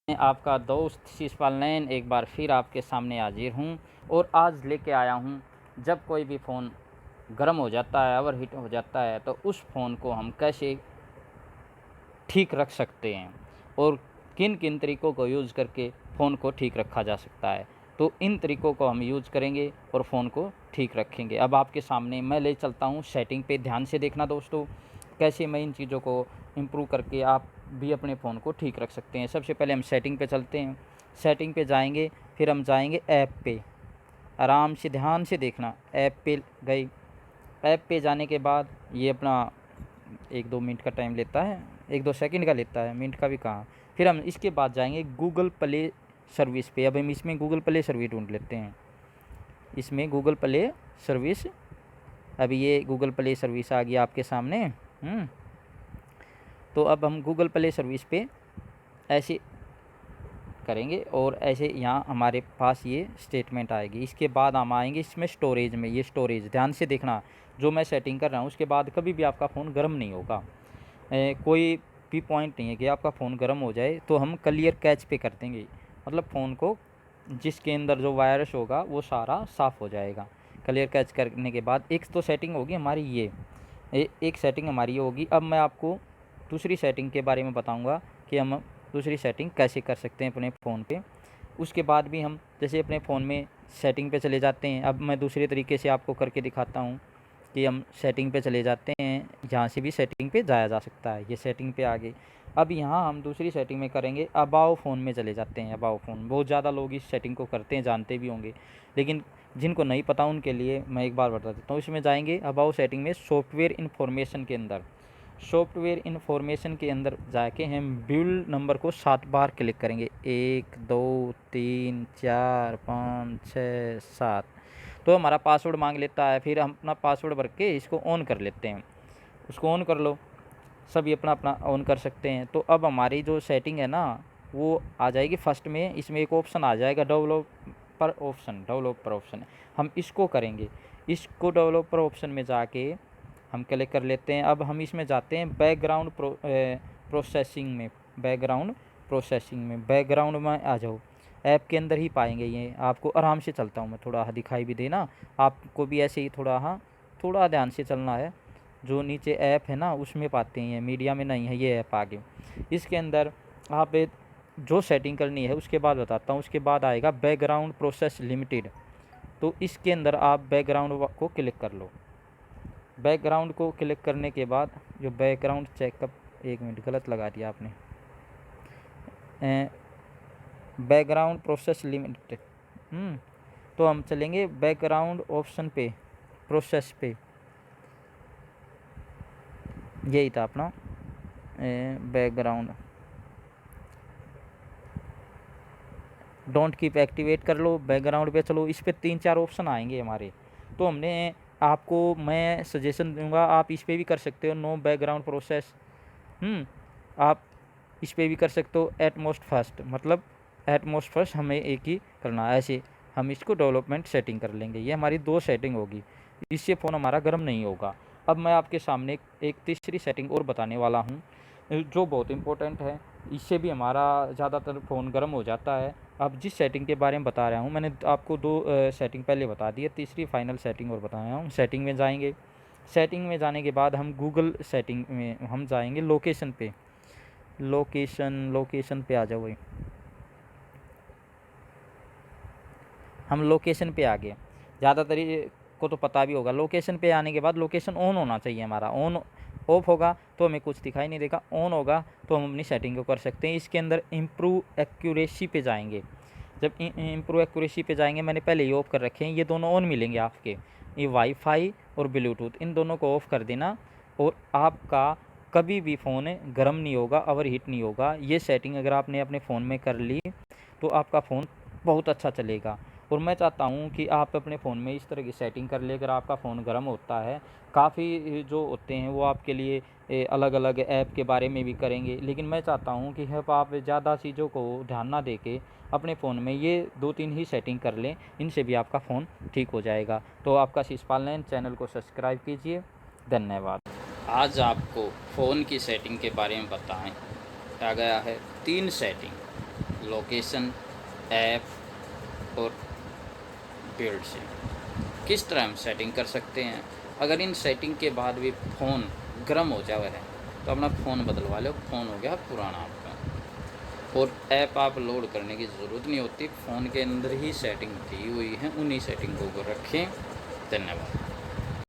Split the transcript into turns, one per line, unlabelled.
मैं आपका दोस्त शिशपाल नैन एक बार फिर आपके सामने हाजिर हूँ और आज लेके आया हूँ, जब कोई भी फ़ोन गर्म हो जाता है, ओवरहीट हो जाता है, तो उस फ़ोन को हम कैसे ठीक रख सकते हैं और किन-किन तरीकों को यूज़ करके फ़ोन को ठीक रखा जा सकता है। तो इन तरीकों को हम यूज़ करेंगे और फ़ोन को ठीक रखेंगे। अब आपके सामने मैं ले चलता हूँ सेटिंग पे, ध्यान से देखना दोस्तों, कैसे मैं इन चीज़ों को इम्प्रूव करके आप भी अपने फ़ोन को ठीक रख सकते हैं। सबसे पहले हम सेटिंग पे चलते हैं। सेटिंग पे जाएँगे, फिर हम जाएँगे ऐप पे। आराम से ध्यान से देखना, ऐप पे गए। ऐप पे जाने के बाद ये अपना 1-2 मिनट का टाइम लेता है, 1-2 सेकंड का लेता है, मिनट का भी कहाँ। फिर हम इसके बाद जाएँगे गूगल प्ले सर्विस पे। अब हम इसमें गूगल प्ले सर्विस ढूँढ लेते हैं। इसमें गूगल प्ले सर्विस, अभी ये गूगल प्ले सर्विस आ गई आपके सामने। तो अब हम गूगल प्ले सर्विस पे ऐसे करेंगे और ऐसे यहाँ हमारे पास ये स्टेटमेंट आएगी। इसके बाद हम आएँगे इसमें स्टोरेज में, ये स्टोरेज ध्यान से देखना, जो मैं सेटिंग कर रहा हूँ उसके बाद कभी भी आपका फ़ोन गर्म नहीं होगा। कोई भी पॉइंट नहीं है कि आपका फ़ोन गर्म हो जाए, तो हम क्लियर कैच पे कर देंगे, मतलब फ़ोन को जिसके अंदर जो वायरस होगा वो सारा साफ़ हो जाएगा। क्लियर कैच करने के बाद एक तो सेटिंग होगी हमारी ये, एक सेटिंग हमारी ये होगी। अब मैं आपको दूसरी सेटिंग के बारे में बताऊँगा कि हम दूसरी सेटिंग कैसे कर सकते हैं अपने फ़ोन पे। उसके बाद भी हम जैसे अपने फ़ोन में सेटिंग पे चले जाते हैं। अब मैं दूसरे तरीके से आपको करके दिखाता हूँ कि हम सेटिंग पे चले जाते हैं, यहाँ से भी सेटिंग पे जाया जा सकता है। ये सेटिंग पे आ गए। अब यहाँ हम दूसरी सेटिंग में करेंगे, अबाउ फ़ोन में चले जाते हैं। अबाउ फ़ोन बहुत ज़्यादा लोग इस सेटिंग को करते हैं, जानते भी होंगे, लेकिन जिनको नहीं पता उनके लिए मैं एक बार बता देता हूँ। इसमें जाएँगे अबाउ सेटिंग में, सॉफ्टवेयर इन्फॉर्मेशन के अंदर। सॉफ्टवेयर इन्फॉर्मेशन के अंदर जाके हम बिल्ड नंबर को 7 बार क्लिक करेंगे, 1 2 3 4 5 6 7। तो हमारा पासवर्ड मांग लेता है, फिर हम अपना पासवर्ड भर के इसको ऑन कर लेते हैं। उसको ऑन कर लो, सभी अपना अपना ऑन कर सकते हैं। तो अब हमारी जो सेटिंग है ना, वो आ जाएगी फर्स्ट में। इसमें एक ऑप्शन आ जाएगा डेवलपर ऑप्शन, हम इसको करेंगे। इसको डेवलपर ऑप्शन में जाके हम क्लिक कर लेते हैं। अब हम इसमें जाते हैं बैकग्राउंड प्रोसेसिंग में। बैकग्राउंड में आ जाओ, ऐप के अंदर ही पाएंगे ये। आपको आराम से चलता हूँ मैं, थोड़ा दिखाई भी देना आपको भी, ऐसे ही थोड़ा, हाँ थोड़ा ध्यान से चलना है। जो नीचे ऐप है ना उसमें पाते हैं, मीडिया में नहीं है ये ऐप आगे। इसके अंदर आप जो सेटिंग करनी है उसके बाद बताता हूँ। उसके बाद आएगा बैकग्राउंड प्रोसेस लिमिटेड, तो इसके अंदर आप बैकग्राउंड को क्लिक कर लो। बैकग्राउंड को क्लिक करने के बाद जो बैकग्राउंड चेकअप, 1 मिनट गलत लगा दिया आपने, बैकग्राउंड प्रोसेस लिमिटेड। तो हम चलेंगे बैकग्राउंड ऑप्शन पे, प्रोसेस पे, यही था अपना बैकग्राउंड। डोंट कीप एक्टिवेट कर लो, बैकग्राउंड पे चलो। इस पे 3-4 ऑप्शन आएंगे हमारे, तो हमने आपको मैं सजेशन दूंगा आप इस पे भी कर सकते हो, नो बैकग्राउंड प्रोसेस। आप इस पे भी कर सकते हो, एटमोस्ट फर्स्ट, मतलब एटमोस्ट फर्स्ट हमें एक ही करना है। ऐसे हम इसको डेवलपमेंट सेटिंग कर लेंगे। ये हमारी 2 सेटिंग होगी, इससे फ़ोन हमारा गर्म नहीं होगा। अब मैं आपके सामने एक तीसरी सेटिंग और बताने वाला हूँ, जो बहुत इम्पोर्टेंट है। इससे भी हमारा ज़्यादातर फ़ोन गर्म हो जाता है। अब जिस सेटिंग के बारे में बता रहा हूँ, मैंने आपको 2 सेटिंग पहले बता दी है, तीसरी फाइनल सेटिंग और बता रहा हूँ। सेटिंग में जाएंगे, सेटिंग में जाने के बाद हम गूगल सेटिंग में हम जाएंगे, लोकेशन पे। लोकेशन पे आ जाओ भाई, हम लोकेशन पे आ गए। ज़्यादातर को तो पता भी होगा। लोकेशन पे आने के बाद लोकेशन ऑन होना चाहिए हमारा। ऑन ऑफ होगा तो हमें कुछ दिखाई नहीं देगा, ऑन होगा तो हम अपनी सेटिंग को कर सकते हैं। इसके अंदर इम्प्रूव एक्यूरेसी पे जाएंगे। जब इम्प्रूव एक्यूरेसी पे जाएंगे, मैंने पहले ही ऑफ़ कर रखे हैं, ये दोनों ऑन मिलेंगे आपके, ये वाईफाई और ब्लूटूथ, इन दोनों को ऑफ़ कर देना और आपका कभी भी फ़ोन गर्म नहीं होगा, ओवर हीट नहीं होगा। ये सेटिंग अगर आपने अपने फ़ोन में कर ली तो आपका फ़ोन बहुत अच्छा चलेगा। और मैं चाहता हूँ कि आप अपने फ़ोन में इस तरह की सेटिंग कर ले। अगर आपका फ़ोन गर्म होता है, काफ़ी जो होते हैं वो आपके लिए अलग अलग ऐप के बारे में भी करेंगे, लेकिन मैं चाहता हूँ कि आप ज़्यादा चीज़ों को ध्यान ना दे के अपने फ़ोन में ये 2-3 ही सेटिंग कर लें, इनसे भी आपका फ़ोन ठीक हो जाएगा। तो आपका शिशपाल नैन, चैनल को सब्सक्राइब कीजिए। धन्यवाद। आज आपको फ़ोन की सेटिंग के बारे में बताएं आ गया है 3 सेटिंग, लोकेशन, ऐप और बिल्ड से किस तरह हम सेटिंग कर सकते हैं। अगर इन सेटिंग के बाद भी फ़ोन गर्म हो जाए है तो अपना फ़ोन बदलवा लो, फ़ोन हो गया पुराना आपका। और ऐप आप लोड करने की ज़रूरत नहीं होती, फ़ोन के अंदर ही सेटिंग दी हुई है, उन्हीं सेटिंग को रखें। धन्यवाद।